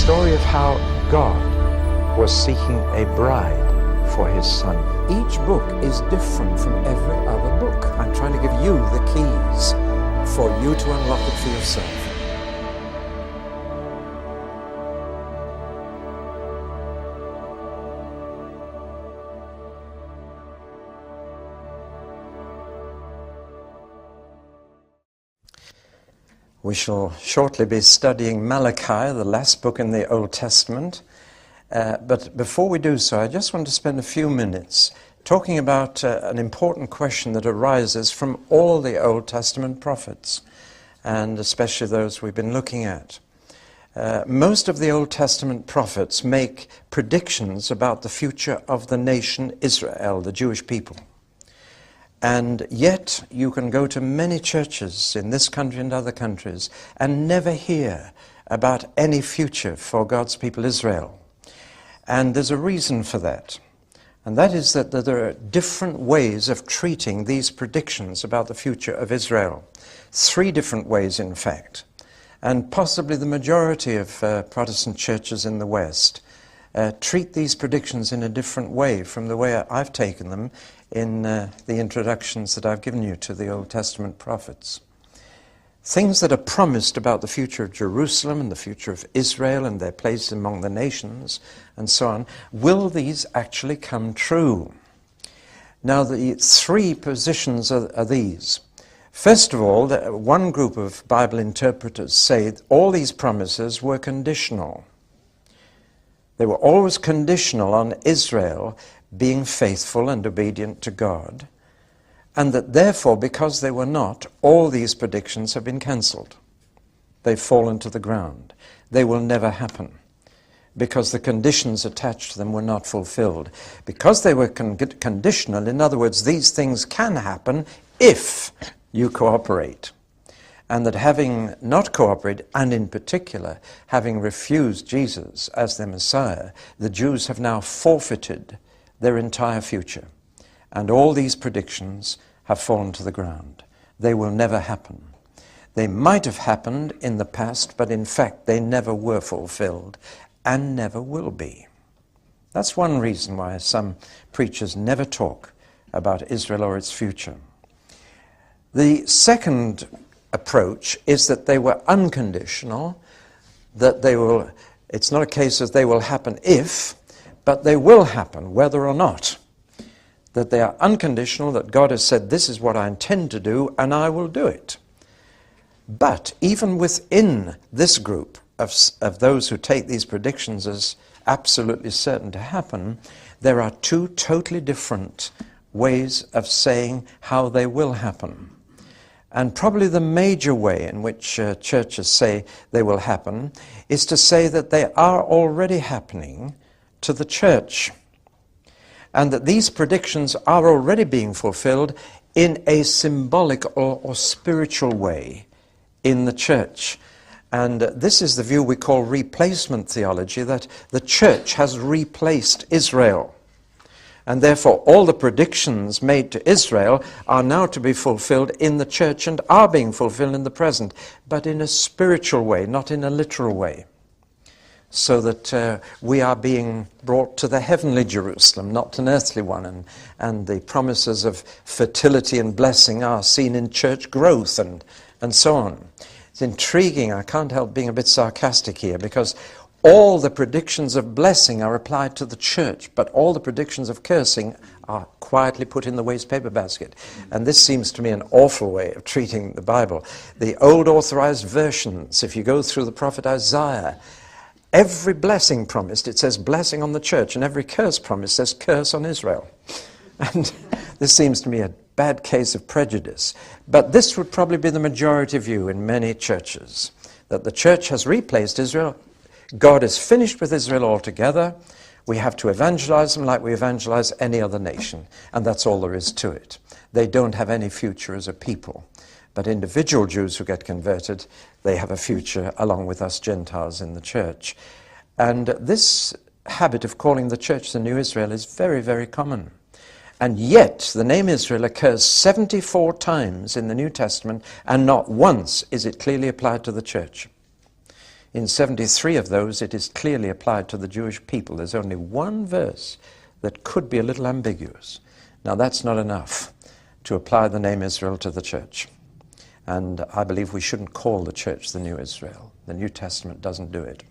story of how God was seeking a bride for his son. Each book is different from every other book. I'm trying to give you the keys for you to unlock it for yourself. We shall shortly be studying Malachi, the last book in the Old Testament. But before we do so, I just want to spend a few minutes talking about an important question that arises from all the Old Testament prophets, and especially those we've been looking at. Most of the Old Testament prophets make predictions about the future of the nation Israel, the Jewish people. And yet you can go to many churches in this country and other countries and never hear about any future for God's people Israel. And there's a reason for that. And that is that there are different ways of treating these predictions about the future of Israel. 3 different ways, in fact. And possibly the majority of Protestant churches in the West treat these predictions in a different way from the way I've taken them in the introductions that I've given you to the Old Testament prophets. Things that are promised about the future of Jerusalem and the future of Israel and their place among the nations and so on, will these actually come true? Now, the 3 positions are these. First of all, one group of Bible interpreters say all these promises were conditional. They were always conditional on Israel being faithful and obedient to God, and that therefore, because they were not, all these predictions have been cancelled. They've fallen to the ground. They will never happen, because the conditions attached to them were not fulfilled. Because they were conditional, in other words, these things can happen if you cooperate. And that having not cooperated, and in particular, having refused Jesus as their Messiah, the Jews have now forfeited their entire future. And all these predictions have fallen to the ground. They will never happen. They might have happened in the past, but in fact they never were fulfilled and never will be. That's one reason why some preachers never talk about Israel or its future. The second approach is that they were unconditional, that it's not a case of they will happen if, but they will happen whether or not. That they are unconditional, that God has said, this is what I intend to do, and I will do it. But even within this group of those who take these predictions as absolutely certain to happen, there are 2 totally different ways of saying how they will happen. And probably the major way in which churches say they will happen is to say that they are already happening to the church, and that these predictions are already being fulfilled in a symbolic or spiritual way in the church. And this is the view we call replacement theology, that the church has replaced Israel. And therefore all the predictions made to Israel are now to be fulfilled in the church and are being fulfilled in the present, but in a spiritual way, not in a literal way. So that we are being brought to the heavenly Jerusalem, not an earthly one, and the promises of fertility and blessing are seen in church growth and so on. It's intriguing. I can't help being a bit sarcastic here, because all the predictions of blessing are applied to the church, but all the predictions of cursing are quietly put in the waste paper basket. And this seems to me an awful way of treating the Bible. The old authorized versions, if you go through the prophet Isaiah, every blessing promised, it says blessing on the church, and every curse promised says curse on Israel. And this seems to me a bad case of prejudice. But this would probably be the majority view in many churches, that the church has replaced Israel. God is finished with Israel altogether. We have to evangelize them like we evangelize any other nation, and that's all there is to it. They don't have any future as a people. But individual Jews who get converted, they have a future along with us Gentiles in the church. And this habit of calling the church the new Israel is very, very common. And yet the name Israel occurs 74 times in the New Testament, and not once is it clearly applied to the church. In 73 of those, it is clearly applied to the Jewish people. There's only one verse that could be a little ambiguous. Now, that's not enough to apply the name Israel to the church. And I believe we shouldn't call the church the New Israel. The New Testament doesn't do it.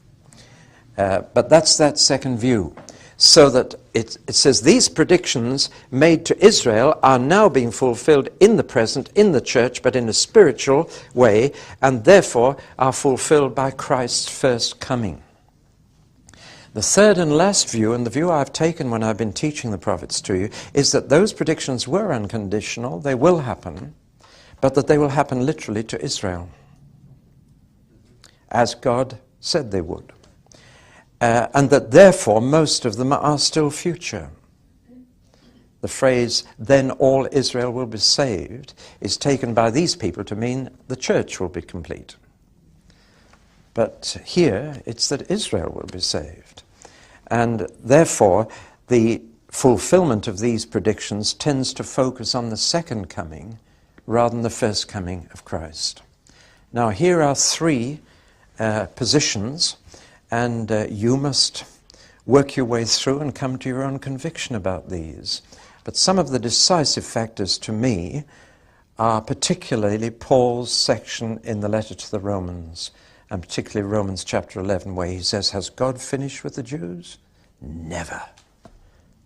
But that's that second view. So that it says these predictions made to Israel are now being fulfilled in the present, in the church, but in a spiritual way, and therefore are fulfilled by Christ's first coming. The third and last view, and the view I've taken when I've been teaching the prophets to you, is that those predictions were unconditional, they will happen, but that they will happen literally to Israel, as God said they would. And that therefore most of them are still future. The phrase, then all Israel will be saved, is taken by these people to mean the church will be complete. But here it's that Israel will be saved. And therefore the fulfillment of these predictions tends to focus on the second coming rather than the first coming of Christ. Now here are three positions, and you must work your way through and come to your own conviction about these. But some of the decisive factors to me are particularly Paul's section in the letter to the Romans, and particularly Romans chapter 11, where he says, has God finished with the Jews? Never.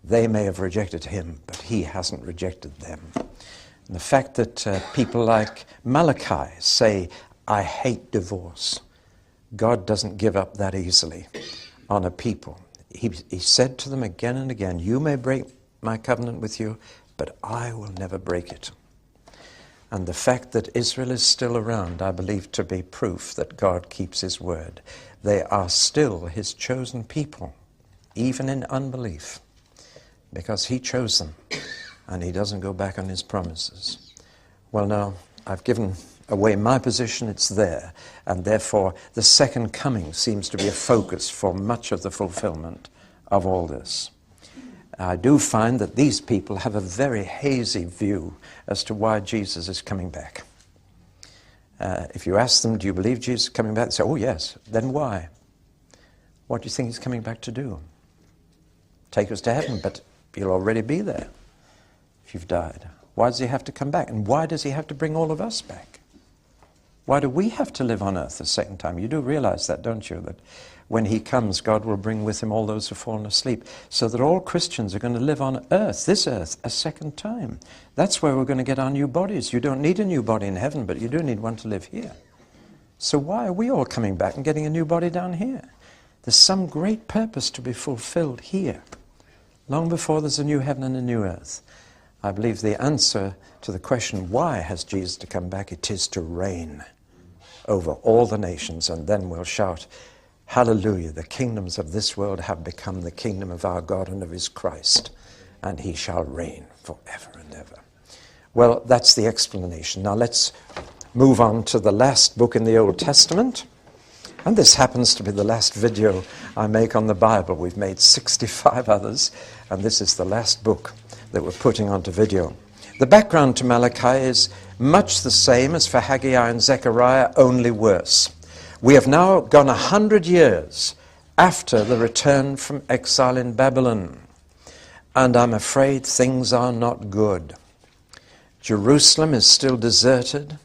They may have rejected him, but he hasn't rejected them. And the fact that people like Malachi say, I hate divorce. God doesn't give up that easily on a people. He said to them again and again, you may break my covenant with you, but I will never break it. And the fact that Israel is still around, I believe to be proof that God keeps his word. They are still his chosen people, even in unbelief, because he chose them, and he doesn't go back on his promises. Well, now, I've given away my position, it's there, and therefore the second coming seems to be a focus for much of the fulfillment of all this. I do find that these people have a very hazy view as to why Jesus is coming back. If you ask them, do you believe Jesus is coming back? They say, oh yes. Then why? What do you think he's coming back to do? Take us to heaven, but you'll already be there if you've died. Why does he have to come back? And why does he have to bring all of us back? Why do we have to live on earth a second time? You do realize that, don't you? That when he comes, God will bring with him all those who have fallen asleep, so that all Christians are going to live on earth, this earth, a second time. That's where we're going to get our new bodies. You don't need a new body in heaven, but you do need one to live here. So why are we all coming back and getting a new body down here? There's some great purpose to be fulfilled here, long before there's a new heaven and a new earth. I believe the answer to the question, why has Jesus to come back? It is to reign over all the nations, and then we'll shout, hallelujah, the kingdoms of this world have become the kingdom of our God and of his Christ, and he shall reign forever and ever. Well, that's the explanation. Now let's move on to the last book in the Old Testament. And this happens to be the last video I make on the Bible. We've made 65 others, and this is the last book that we're putting onto video. The background to Malachi is much the same as for Haggai and Zechariah, only worse. We have now gone 100 years after the return from exile in Babylon, and I'm afraid things are not good. Jerusalem is still deserted.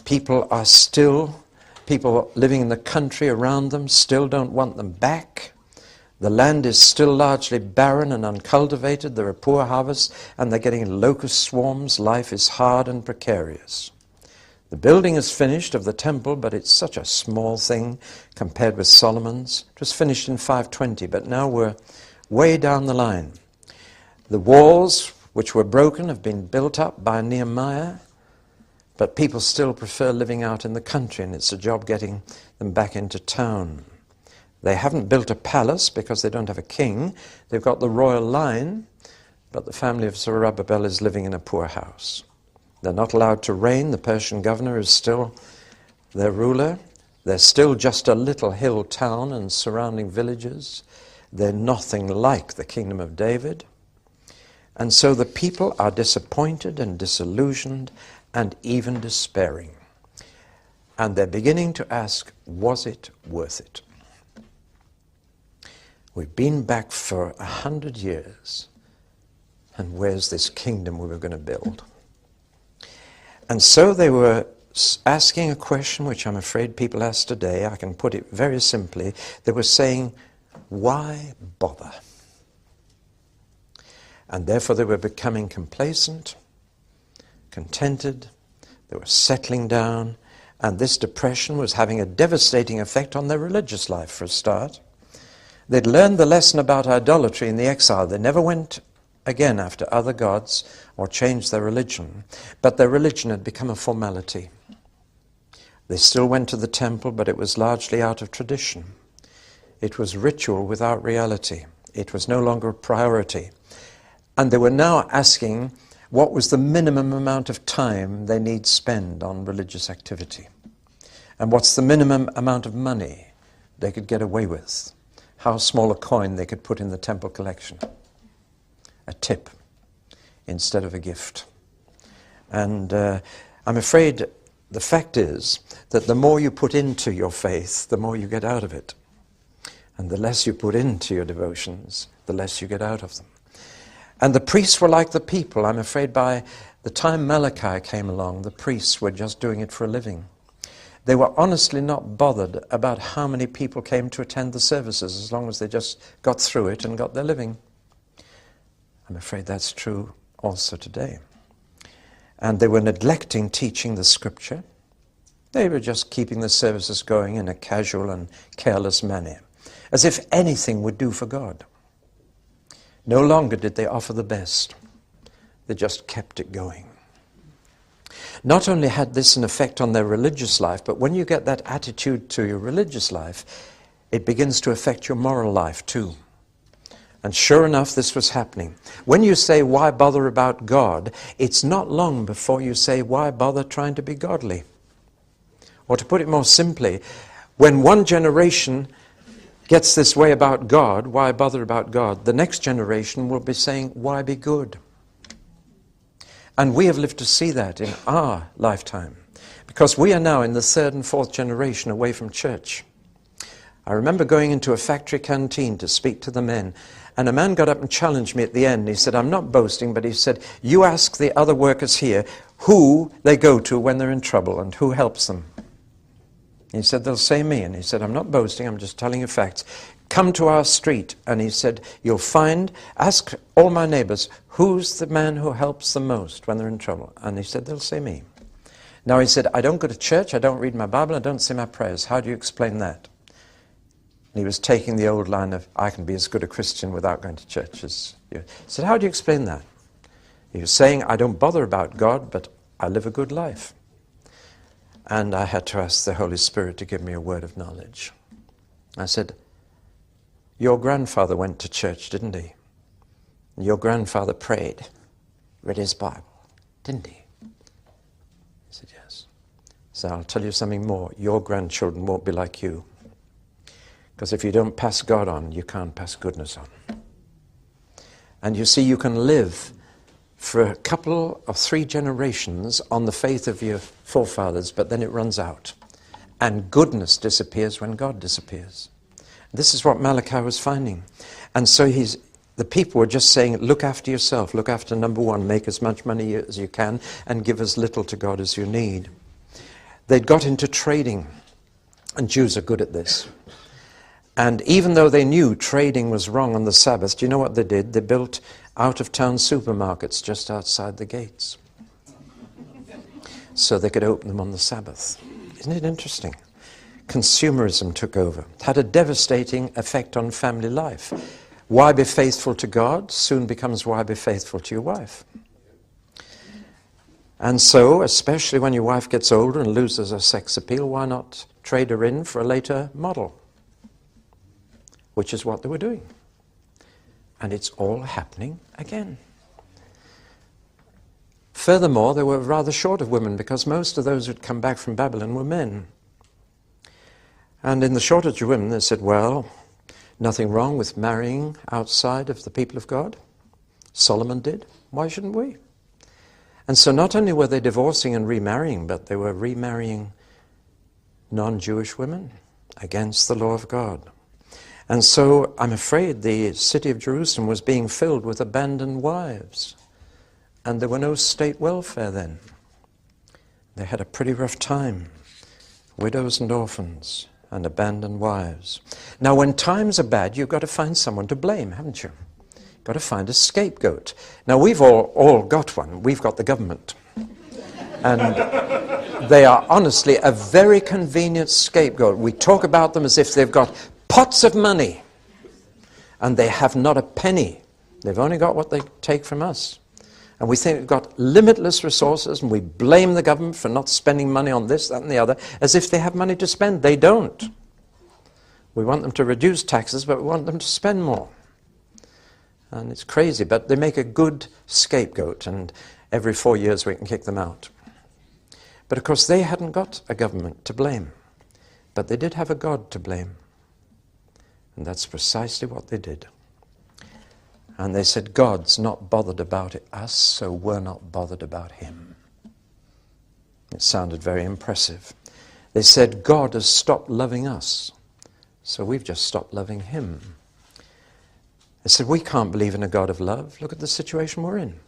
People living in the country around them still don't want them back. The land is still largely barren and uncultivated. There are poor harvests, and they're getting locust swarms. Life is hard and precarious. The building is finished of the temple, but it's such a small thing compared with Solomon's. It was finished in 520, but now we're way down the line. The walls, which were broken, have been built up by Nehemiah, but people still prefer living out in the country, and it's a job getting them back into town. They haven't built a palace because they don't have a king. They've got the royal line, but the family of Zerubbabel is living in a poor house. They're not allowed to reign. The Persian governor is still their ruler. They're still just a little hill town and surrounding villages. They're nothing like the kingdom of David. And so the people are disappointed and disillusioned and even despairing. And they're beginning to ask, was it worth it? We've been back for 100 years, and where's this kingdom we were going to build? And so they were asking a question which I'm afraid people ask today. I can put it very simply. They were saying, why bother? And therefore they were becoming complacent, contented, they were settling down, and this depression was having a devastating effect on their religious life for a start. They'd learned the lesson about idolatry in the exile. They never went again after other gods or changed their religion, but their religion had become a formality. They still went to the temple, but it was largely out of tradition. It was ritual without reality. It was no longer a priority. And they were now asking what was the minimum amount of time they need spend on religious activity. And what's the minimum amount of money they could get away with. How small a coin they could put in the temple collection. A tip instead of a gift. And I'm afraid the fact is that the more you put into your faith, the more you get out of it. And the less you put into your devotions, the less you get out of them. And the priests were like the people. I'm afraid by the time Malachi came along, the priests were just doing it for a living. They were honestly not bothered about how many people came to attend the services, as long as they just got through it and got their living. I'm afraid that's true also today. And they were neglecting teaching the scripture. They were just keeping the services going in a casual and careless manner, as if anything would do for God. No longer did they offer the best. They just kept it going. Not only had this an effect on their religious life, but when you get that attitude to your religious life, it begins to affect your moral life too. And sure enough, this was happening. When you say, why bother about God, it's not long before you say, why bother trying to be godly? Or to put it more simply, when one generation gets this way about God, why bother about God, the next generation will be saying, why be good? And we have lived to see that in our lifetime, because we are now in the third and fourth generation away from church. I remember going into a factory canteen to speak to the men, and a man got up and challenged me at the end. He said, I'm not boasting, but he said, you ask the other workers here who they go to when they're in trouble and who helps them. He said, they'll say me. And he said, I'm not boasting, I'm just telling you facts. Come to our street. And he said, you'll find, ask all my neighbors, who's the man who helps the most when they're in trouble? And he said, they'll say me. Now he said, I don't go to church, I don't read my Bible, I don't say my prayers. How do you explain that? And he was taking the old line of, I can be as good a Christian without going to church as you. He said, how do you explain that? He was saying, I don't bother about God, but I live a good life. And I had to ask the Holy Spirit to give me a word of knowledge. I said, your grandfather went to church, didn't he? Your grandfather prayed, read his Bible, didn't he? He said, yes. So I'll tell you something more. Your grandchildren won't be like you. Because if you don't pass God on, you can't pass goodness on. And you see, you can live for a couple of 3 generations on the faith of your forefathers, but then it runs out. And goodness disappears when God disappears. This is what Malachi was finding. And so the people were just saying, look after yourself, look after number one, make as much money as you can, and give as little to God as you need. They'd got into trading, and Jews are good at this. And even though they knew trading was wrong on the Sabbath, do you know what they did? They built out-of-town supermarkets just outside the gates, so they could open them on the Sabbath. Isn't it interesting? Consumerism took over. It had a devastating effect on family life. Why be faithful to God soon becomes why be faithful to your wife. And so, especially when your wife gets older and loses her sex appeal, why not trade her in for a later model? Which is what they were doing. And it's all happening again. Furthermore, they were rather short of women, because most of those who'd come back from Babylon were men. And in the shortage of women, they said, well, nothing wrong with marrying outside of the people of God. Solomon did. Why shouldn't we? And so not only were they divorcing and remarrying, but they were remarrying non-Jewish women against the law of God. And so I'm afraid the city of Jerusalem was being filled with abandoned wives. And there were no state welfare then. They had a pretty rough time. Widows and orphans and abandoned wives. Now when times are bad, you've got to find someone to blame, haven't you? You've got to find a scapegoat. Now we've all got one. We've got the government. And they are honestly a very convenient scapegoat. We talk about them as if they've got pots of money, and they have not a penny. They've only got what they take from us. And we think we've got limitless resources, and we blame the government for not spending money on this, that, and the other, as if they have money to spend. They don't. We want them to reduce taxes, but we want them to spend more. And it's crazy, but they make a good scapegoat, and every 4 years we can kick them out. But of course they hadn't got a government to blame, but they did have a God to blame. And that's precisely what they did. And they said, God's not bothered about us, so we're not bothered about him. It sounded very impressive. They said, God has stopped loving us, so we've just stopped loving him. They said, we can't believe in a God of love. Look at the situation we're in.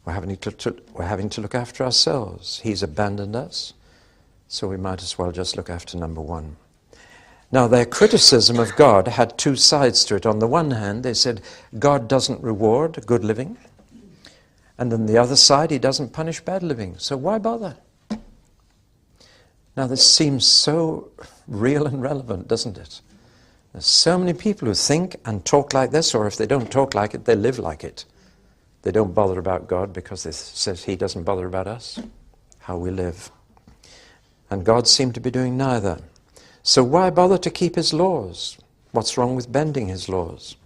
We're having to look after ourselves. He's abandoned us, so we might as well just look after number one. Now, their criticism of God had two sides to it. On the one hand, they said, God doesn't reward good living. And on the other side, he doesn't punish bad living. So why bother? Now, this seems so real and relevant, doesn't it? There's so many people who think and talk like this, or if they don't talk like it, they live like it. They don't bother about God because they says he doesn't bother about us, how we live. And God seemed to be doing neither. So why bother to keep his laws? What's wrong with bending his laws?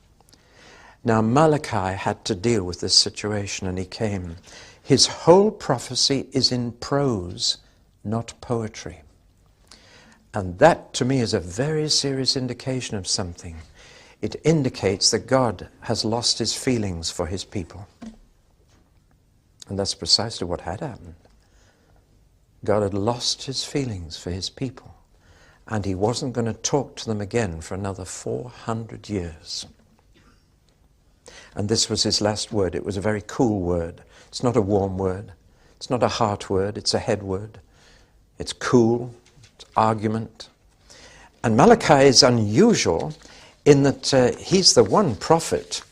Now Malachi had to deal with this situation, and he came. His whole prophecy is in prose, not poetry. And that to me is a very serious indication of something. It indicates that God has lost his feelings for his people. And that's precisely what had happened. God had lost his feelings for his people. And he wasn't going to talk to them again for another 400 years. And this was his last word. It was a very cool word. It's not a warm word. It's not a heart word. It's a head word. It's cool. It's argument. And Malachi is unusual in that he's the one prophet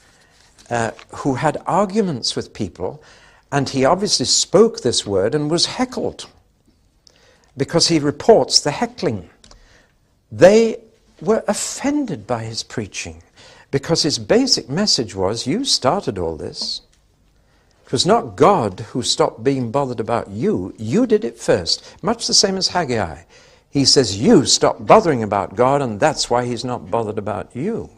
who had arguments with people, and he obviously spoke this word and was heckled because he reports the heckling. They were offended by his preaching because his basic message was, you started all this. It was not God who stopped being bothered about you. You did it first. Much the same as Haggai. He says, you stop bothering about God, and that's why he's not bothered about you.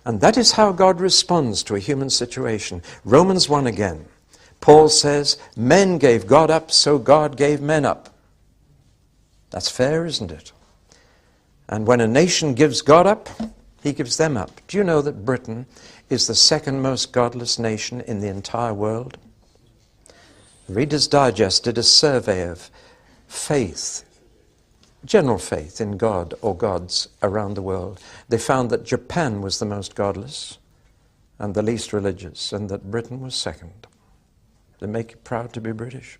And that is how God responds to a human situation. Romans 1 again. Paul says, men gave God up, so God gave men up. That's fair, isn't it? And when a nation gives God up, he gives them up. Do you know that Britain is the second most godless nation in the entire world? Reader's Digest did a survey of faith, general faith in God or gods around the world. They found that Japan was the most godless and the least religious, and that Britain was second. They make you proud to be British.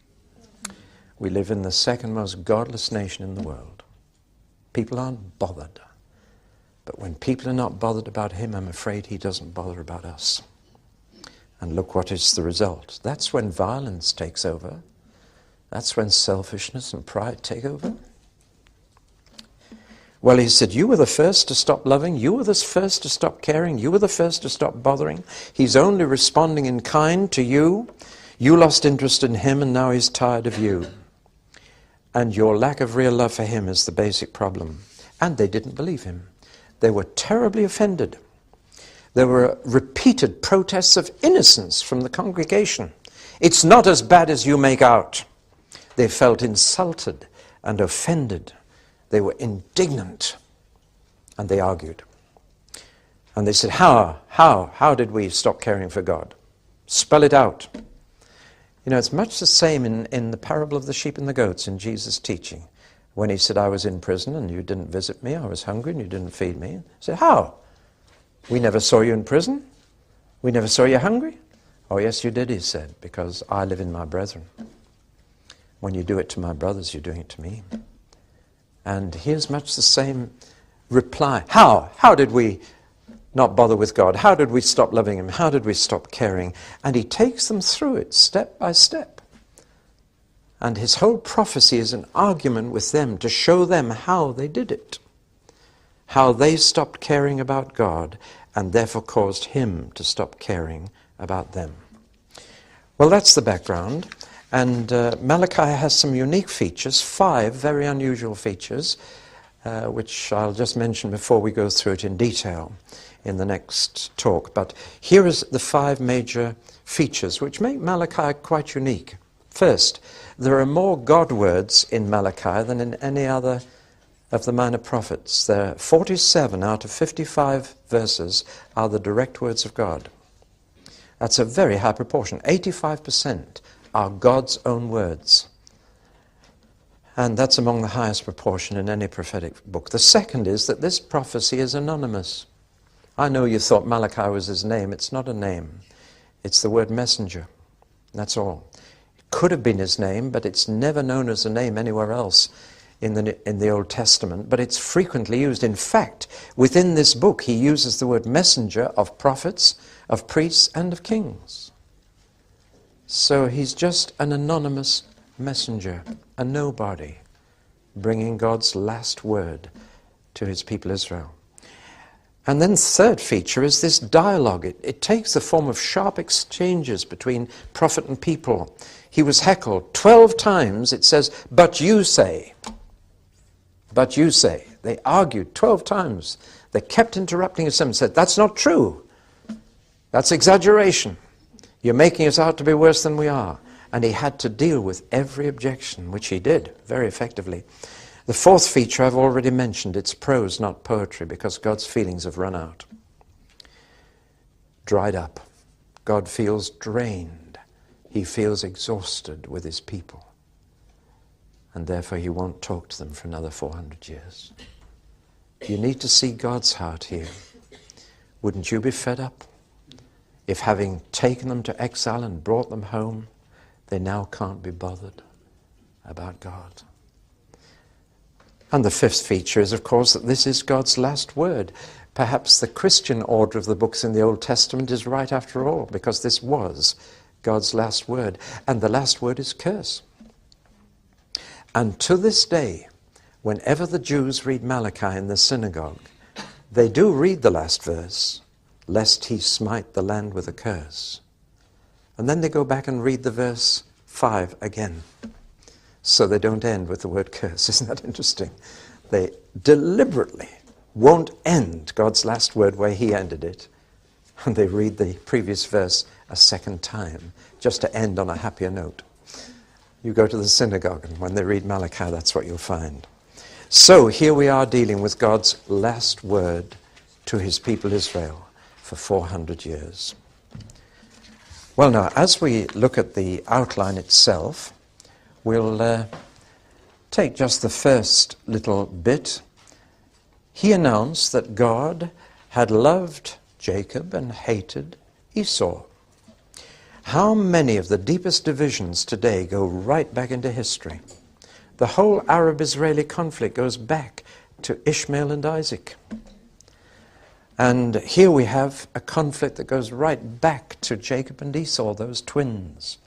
We live in the second most godless nation in the world. People aren't bothered. But when people are not bothered about him, I'm afraid he doesn't bother about us. And look what is the result. That's when violence takes over. That's when selfishness and pride take over. Well, he said, you were the first to stop loving. You were the first to stop caring. You were the first to stop bothering. He's only responding in kind to you. You lost interest in him, and now he's tired of you. And your lack of real love for him is the basic problem. And they didn't believe him. They were terribly offended. There were repeated protests of innocence from the congregation. It's not as bad as you make out. They felt insulted and offended. They were indignant, and they argued. And they said, how did we stop caring for God? Spell it out. You know, it's much the same in the parable of the sheep and the goats in Jesus' teaching. When he said, I was in prison and you didn't visit me, I was hungry and you didn't feed me. He said, how? We never saw you in prison. We never saw you hungry. Oh, yes, you did, he said, because I live in my brethren. When you do it to my brothers, you're doing it to me. And here's much the same reply. How? How did we not bother with God? How did we stop loving him? How did we stop caring? And he takes them through it step by step. And his whole prophecy is an argument with them to show them how they did it. How they stopped caring about God and therefore caused him to stop caring about them. Well, that's the background. And Malachi has some unique features, 5 very unusual features, which I'll just mention before we go through it in detail in the next talk. But here is the 5 major features which make Malachi quite unique. First, there are more God words in Malachi than in any other of the minor prophets. There are 47 out of 55 verses are the direct words of God. That's a very high proportion. 85% are God's own words. And that's among the highest proportion in any prophetic book. The second is that this prophecy is anonymous. I know you thought Malachi was his name. It's not a name. It's the word messenger. That's all. It could have been his name, but it's never known as a name anywhere else in the Old Testament, but it's frequently used. In fact, within this book, he uses the word messenger of prophets, of priests, and of kings. So he's just an anonymous messenger, a nobody, bringing God's last word to his people Israel. And then the third feature is this dialogue. It takes the form of sharp exchanges between prophet and people. He was heckled 12 times. It says, but you say. But you say. They argued 12 times. They kept interrupting him and said, that's not true. That's exaggeration. You're making us out to be worse than we are. And he had to deal with every objection, which he did very effectively. The fourth feature I've already mentioned. It's prose, not poetry, because God's feelings have run out. Dried up. God feels drained. He feels exhausted with his people. And therefore he won't talk to them for another 400 years. You need to see God's heart here. Wouldn't you be fed up if, having taken them to exile and brought them home, they now can't be bothered about God? And the fifth feature is, of course, that this is God's last word. Perhaps the Christian order of the books in the Old Testament is right after all, because this was God's last word. And the last word is curse. And to this day, whenever the Jews read Malachi in the synagogue, they do read the last verse, lest he smite the land with a curse. And then they go back and read the verse 5 again. So they don't end with the word curse. Isn't that interesting? They deliberately won't end God's last word where he ended it. And they read the previous verse a second time, just to end on a happier note. You go to the synagogue, and when they read Malachi, that's what you'll find. So here we are dealing with God's last word to his people Israel for 400 years. Well, now, as we look at the outline itself, we'll take just the first little bit. He announced that God had loved Jacob and hated Esau. How many of the deepest divisions today go right back into history? The whole Arab-Israeli conflict goes back to Ishmael and Isaac. And here we have a conflict that goes right back to Jacob and Esau, those twins.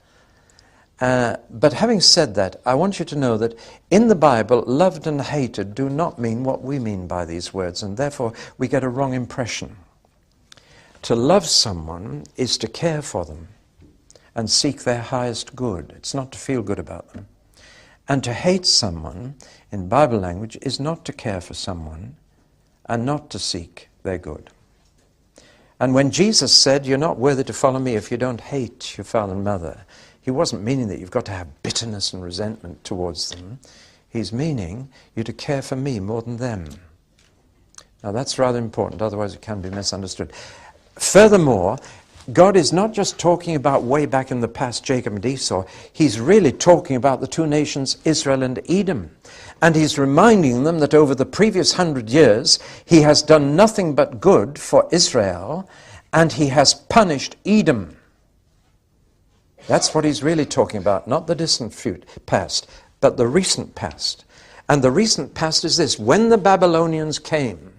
But having said that, I want you to know that in the Bible, loved and hated do not mean what we mean by these words, and therefore we get a wrong impression. To love someone is to care for them and seek their highest good. It's not to feel good about them. And to hate someone, in Bible language, is not to care for someone and not to seek their good. And when Jesus said, you're not worthy to follow me if you don't hate your father and mother, he wasn't meaning that you've got to have bitterness and resentment towards them. He's meaning you to care for me more than them. Now that's rather important, otherwise it can be misunderstood. Furthermore, God is not just talking about way back in the past, Jacob and Esau. He's really talking about the two nations, Israel and Edom. And he's reminding them that over the previous 100 years, he has done nothing but good for Israel, and he has punished Edom. That's what he's really talking about, not the distant past, but the recent past. And the recent past is this: when the Babylonians came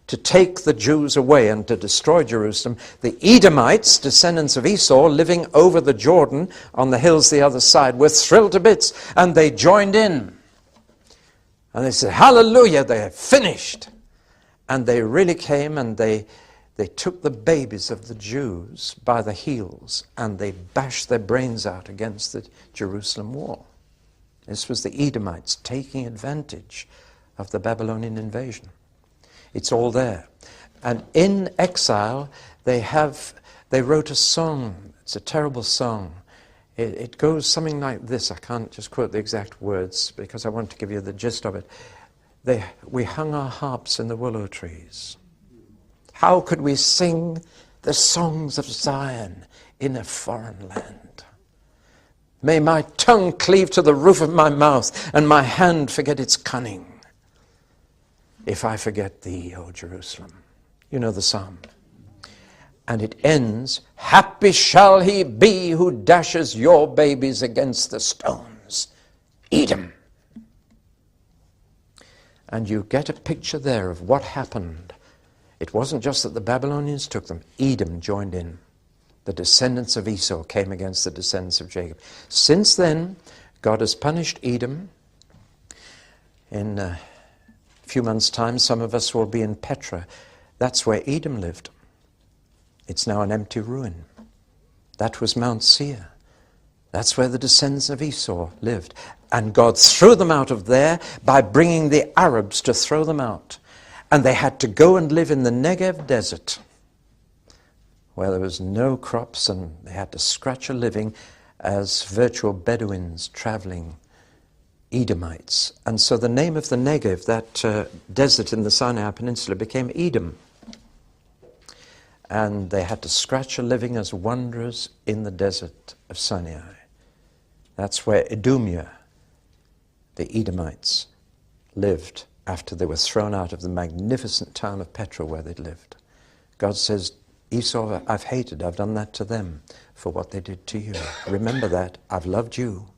to take the Jews away and to destroy Jerusalem, the Edomites, descendants of Esau, living over the Jordan on the hills the other side, were thrilled to bits, and they joined in. And they said, hallelujah, they have finished. And they really came and they took the babies of the Jews by the heels and they bashed their brains out against the Jerusalem wall. This was the Edomites taking advantage of the Babylonian invasion. It's all there. And in exile, they wrote a song. It's a terrible song. It goes something like this. I can't just quote the exact words because I want to give you the gist of it. We hung our harps in the willow trees. How could we sing the songs of Zion in a foreign land? May my tongue cleave to the roof of my mouth and my hand forget its cunning. If I forget thee, O Jerusalem. You know the psalm. And it ends, happy shall he be who dashes your babies against the stones. Edom. And you get a picture there of what happened. It wasn't just that the Babylonians took them. Edom joined in. The descendants of Esau came against the descendants of Jacob. Since then, God has punished Edom. In a few months' time, some of us will be in Petra. That's where Edom lived. It's now an empty ruin. That was Mount Seir. That's where the descendants of Esau lived. And God threw them out of there by bringing the Arabs to throw them out. And they had to go and live in the Negev desert, where there was no crops, and they had to scratch a living as virtual Bedouins traveling, Edomites. And so the name of the Negev, that desert in the Sinai Peninsula, became Edom. And they had to scratch a living as wanderers in the desert of Sinai. That's where Idumea, the Edomites, lived after they were thrown out of the magnificent town of Petra where they'd lived. God says, Esau, I've hated, I've done that to them for what they did to you. Remember that, I've loved you,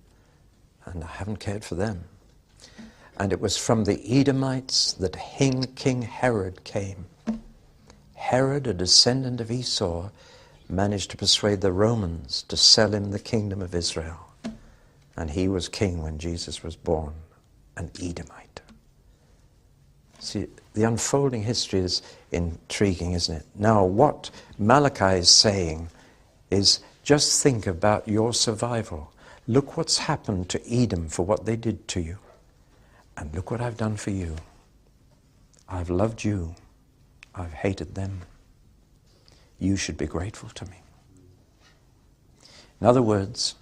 and I haven't cared for them. And it was from the Edomites that King Herod came. Herod, a descendant of Esau, managed to persuade the Romans to sell him the kingdom of Israel. And he was king when Jesus was born, an Edomite. See, the unfolding history is intriguing, isn't it? Now, what Malachi is saying is just think about your survival. Look what's happened to Edom for what they did to you. And look what I've done for you. I've loved you. I've hated them. You should be grateful to me. In other words,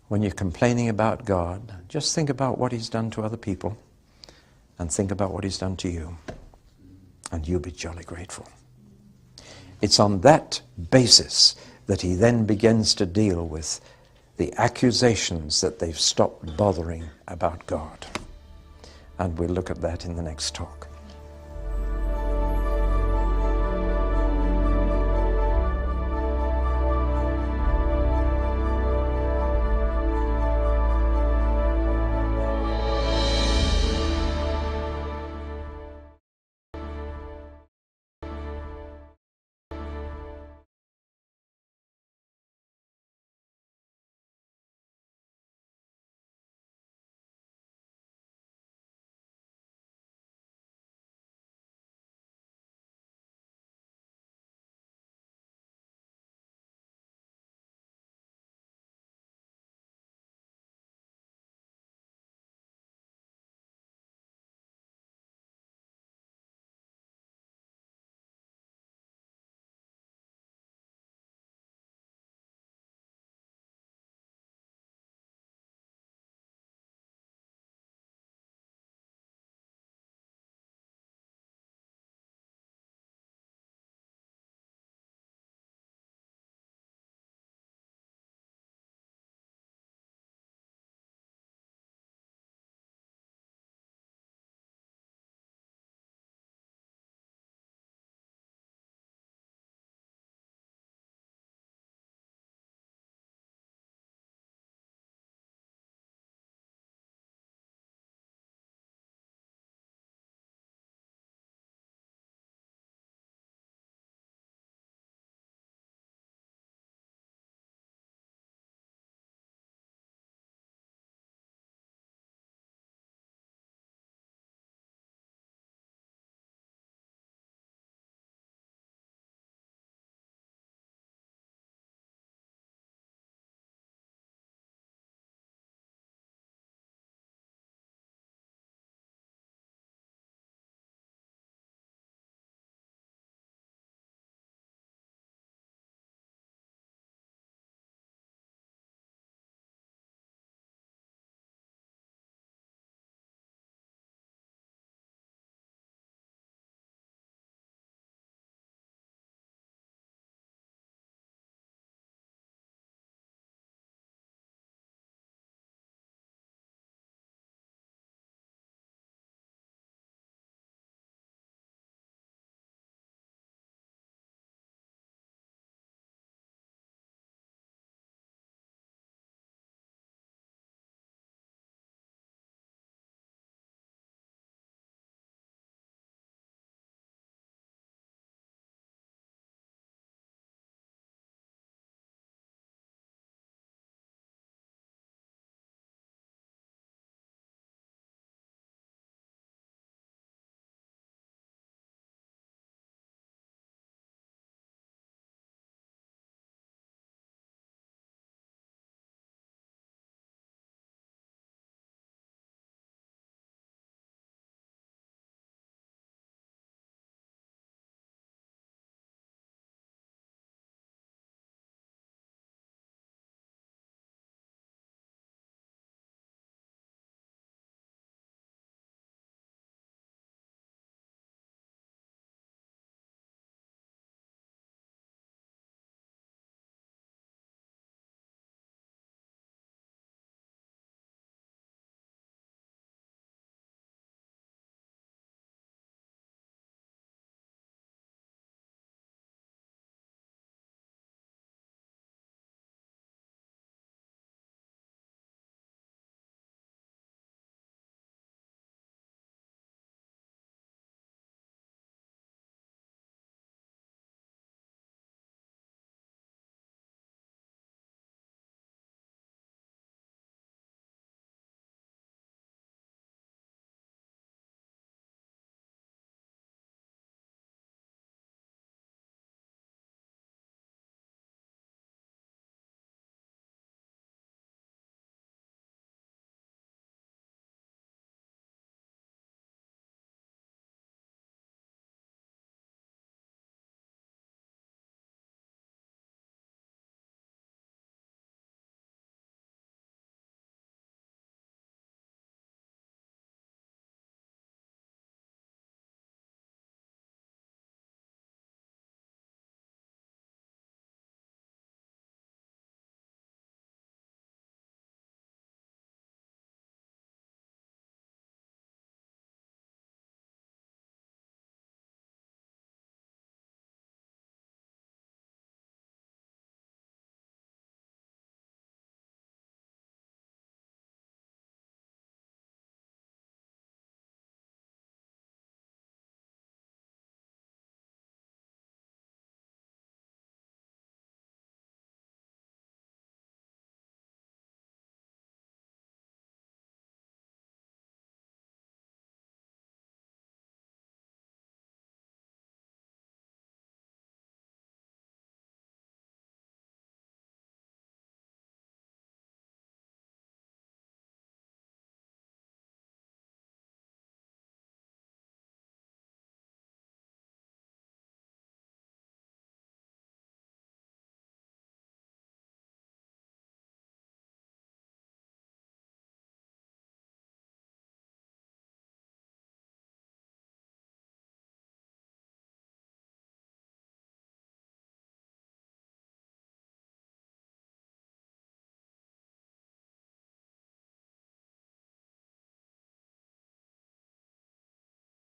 when you're complaining about God, just think about what he's done to other people and think about what he's done to you. And you'll be jolly grateful. It's on that basis that he then begins to deal with the accusations that they've stopped bothering about God. And we'll look at that in the next talk.